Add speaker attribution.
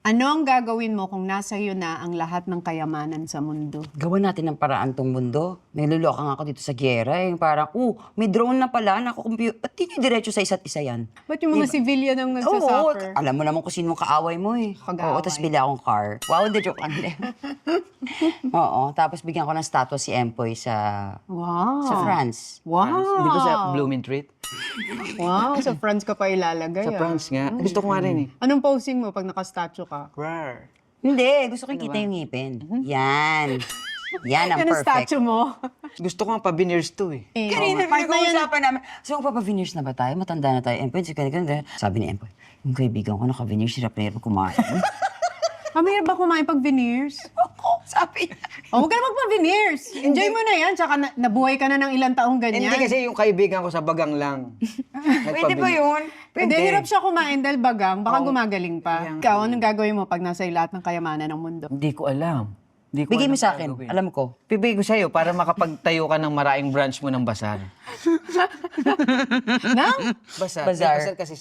Speaker 1: Ano ang gagawin mo kung nasa iyo na ang lahat ng kayamanan sa mundo?
Speaker 2: Gawan natin ng paraan tong mundo. Niloloka nga ako dito sa giyera. Yung parang, may drone na pala, nakakompute. Ba't di nyo diretso sa isa't isa yan?
Speaker 1: Ba't yung mga civilian ang
Speaker 2: Oo,
Speaker 1: nagsasuffer?
Speaker 2: alam mo naman kung sino kaaway mo eh.
Speaker 1: Pag-aaway.
Speaker 2: Oo, tapos bili akong car. Wow, hindi joke lang. Oo, tapos bigyan ko ng statue si Empoy sa
Speaker 1: Wow.
Speaker 2: France.
Speaker 1: Wow.
Speaker 3: Di ba sa Blooming Treat?
Speaker 1: Wow, sa France ka pa ilalagay.
Speaker 3: Sa France nga. Gusto ko nga rin eh.
Speaker 1: Anong posing mo pag naka-statue ka?
Speaker 3: Rar.
Speaker 2: Hindi, gusto ko kita yung ngipin. Yan. Yan ang
Speaker 1: Yan ang
Speaker 2: perfect.
Speaker 1: statue mo.
Speaker 3: Gusto ko nga pa-veneers to eh.
Speaker 2: Kanina
Speaker 1: part na yan.
Speaker 2: pinag-uusapan namin. So, magpapa-veneers na ba tayo? Matanda na tayo. Empoy, sabi ni Empoy, yung kaibigan ko naka-veneers, hirap na hirap kumain.
Speaker 1: Mahirap ba kumain pag veneers?
Speaker 2: Ako, sabi niya.
Speaker 1: Huwag ka na magpa-veneers. Enjoy mo na yan. Tsaka nabuhay ka na ng ilang taong ganyan.
Speaker 3: Hindi kasi yung kaibigan ko sa bagang lang.
Speaker 2: Pwede ba yun?
Speaker 1: Hindi, hirap siya kumain dahil bagang. Baka gumagaling pa.
Speaker 3: Kaya nga.
Speaker 1: Ikaw, anong gagawin mo pag nasa iyo lahat ng kayamanan ng mundo?
Speaker 3: Hindi ko alam. Hindi ko
Speaker 2: Bigay mo
Speaker 3: alam
Speaker 2: sa
Speaker 3: ang
Speaker 2: akin.
Speaker 3: gagawin.
Speaker 2: Alam ko.
Speaker 3: Bibigay ko sa'yo para makapagtayo ka ng maraming branch mo ng basar.
Speaker 1: Nang?
Speaker 3: Basar.
Speaker 2: Bazar.
Speaker 3: Basar kasi